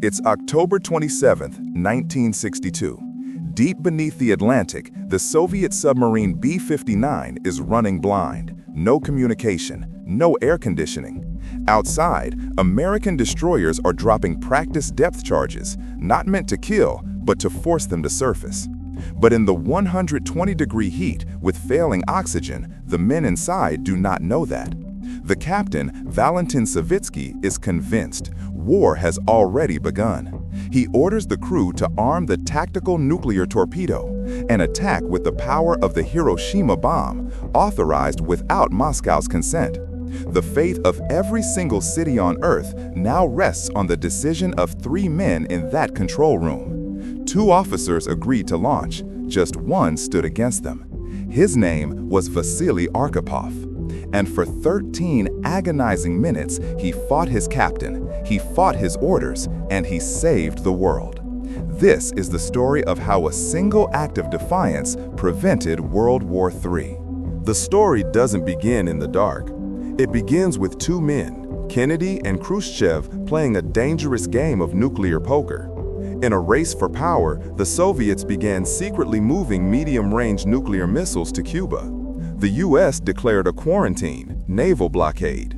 It's October 27, 1962. Deep beneath the Atlantic, the Soviet submarine B-59 is running blind. No communication, no air conditioning. Outside, American destroyers are dropping practice depth charges, not meant to kill, but to force them to surface. But in the 120-degree heat with failing oxygen, the men inside do not know that. The captain, Valentin Savitsky, is convinced war has already begun. He orders the crew to arm the tactical nuclear torpedo, an attack with the power of the Hiroshima bomb, authorized without Moscow's consent. The fate of every single city on Earth now rests on the decision of 3 men in that control room. 2 officers agreed to launch, just one stood against them. His name was Vasili Arkhipov. And for 13 agonizing minutes, he fought his captain, he fought his orders, and he saved the world. This is the story of how a single act of defiance prevented World War III. The story doesn't begin in the dark. It begins with 2 men, Kennedy and Khrushchev, playing a dangerous game of nuclear poker. In a race for power, the Soviets began secretly moving medium-range nuclear missiles to Cuba. The U.S. declared a quarantine, naval blockade.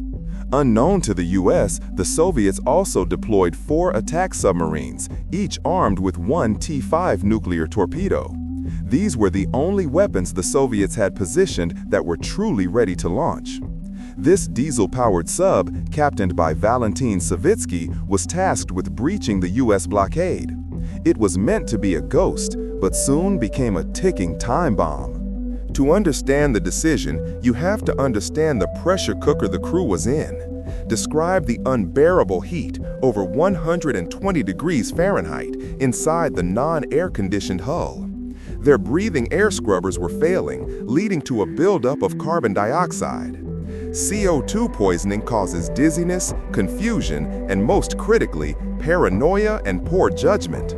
Unknown to the U.S., the Soviets also deployed 4 attack submarines, each armed with 1 T-5 nuclear torpedo. These were the only weapons the Soviets had positioned that were truly ready to launch. This diesel-powered sub, captained by Valentin Savitsky, was tasked with breaching the U.S. blockade. It was meant to be a ghost, but soon became a ticking time bomb. To understand the decision, you have to understand the pressure cooker the crew was in. Describe the unbearable heat, over 120 degrees Fahrenheit, inside the non-air-conditioned hull. Their breathing air scrubbers were failing, leading to a buildup of carbon dioxide. CO2 poisoning causes dizziness, confusion, and most critically, paranoia and poor judgment.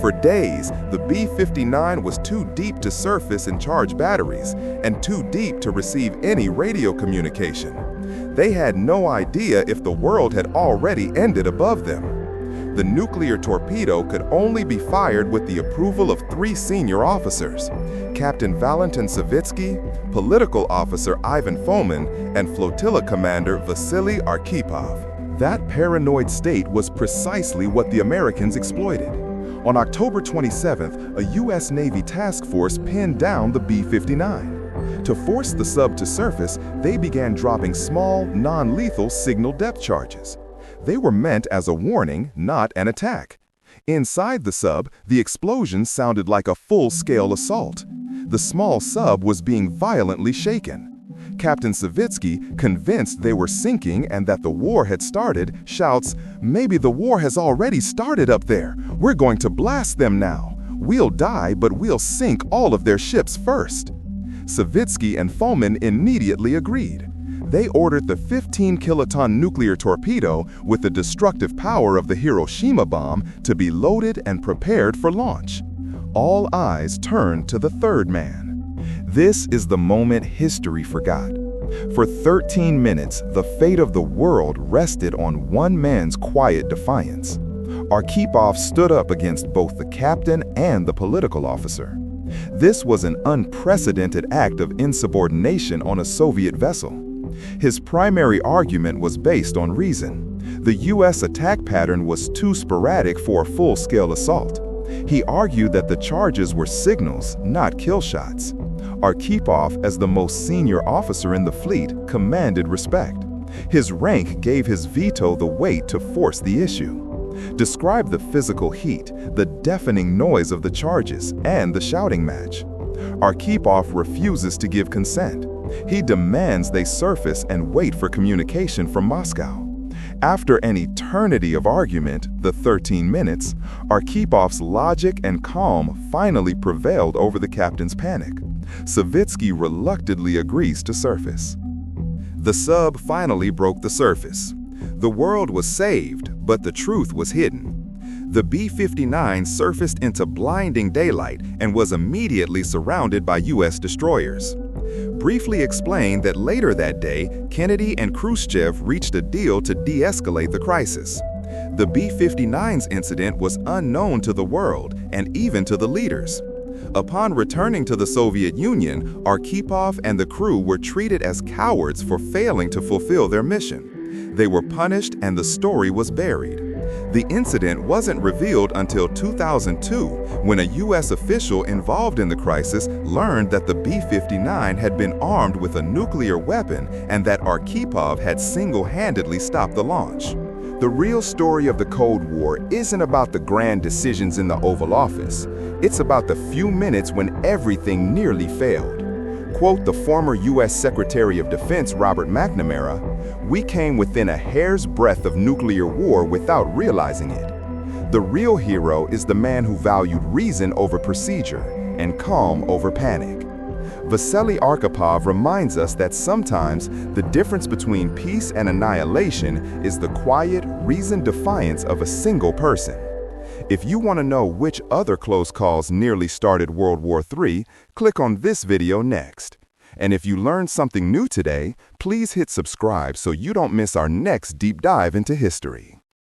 For days, the B-59 was too deep to surface and charge batteries, and too deep to receive any radio communication. They had no idea if the world had already ended above them. The nuclear torpedo could only be fired with the approval of 3 senior officers: Captain Valentin Savitsky, political officer Ivan Fomin, and flotilla commander Vasili Arkhipov. That paranoid state was precisely what the Americans exploited. On October 27th, a U.S. Navy task force pinned down the B-59. To force the sub to surface, they began dropping small, non-lethal signal depth charges. They were meant as a warning, not an attack. Inside the sub, the explosions sounded like a full-scale assault. The small sub was being violently shaken. Captain Savitsky, convinced they were sinking and that the war had started, shouts, "Maybe the war has already started up there. We're going to blast them now. We'll die, but we'll sink all of their ships first." Savitsky and Fomin immediately agreed. They ordered the 15-kiloton nuclear torpedo with the destructive power of the Hiroshima bomb to be loaded and prepared for launch. All eyes turned to the 3rd man. This is the moment history forgot. For 13 minutes, the fate of the world rested on one man's quiet defiance. Arkhipov stood up against both the captain and the political officer. This was an unprecedented act of insubordination on a Soviet vessel. His primary argument was based on reason. The U.S. attack pattern was too sporadic for a full-scale assault. He argued that the charges were signals, not kill shots. Arkhipov, as the most senior officer in the fleet, commanded respect. His rank gave his veto the weight to force the issue. Describe the physical heat, the deafening noise of the charges, and the shouting match. Arkhipov refuses to give consent. He demands they surface and wait for communication from Moscow. After an eternity of argument, the 13 minutes, Arkhipov's logic and calm finally prevailed over the captain's panic. Savitsky reluctantly agrees to surface. The sub finally broke the surface. The world was saved, but the truth was hidden. The B-59 surfaced into blinding daylight and was immediately surrounded by U.S. destroyers. Briefly explained that later that day, Kennedy and Khrushchev reached a deal to de-escalate the crisis. The B-59's incident was unknown to the world and even to the leaders. Upon returning to the Soviet Union, Arkhipov and the crew were treated as cowards for failing to fulfill their mission. They were punished and the story was buried. The incident wasn't revealed until 2002, when a U.S. official involved in the crisis learned that the B-59 had been armed with a nuclear weapon and that Arkhipov had single-handedly stopped the launch. The real story of the Cold War isn't about the grand decisions in the Oval Office. It's about the few minutes when everything nearly failed. Quote the former U.S. Secretary of Defense Robert McNamara, "We came within a hair's breadth of nuclear war without realizing it." The real hero is the man who valued reason over procedure and calm over panic. Vasili Arkhipov reminds us that sometimes the difference between peace and annihilation is the quiet, reasoned defiance of a single person. If you want to know which other close calls nearly started World War III, click on this video next. And if you learned something new today, please hit subscribe so you don't miss our next deep dive into history.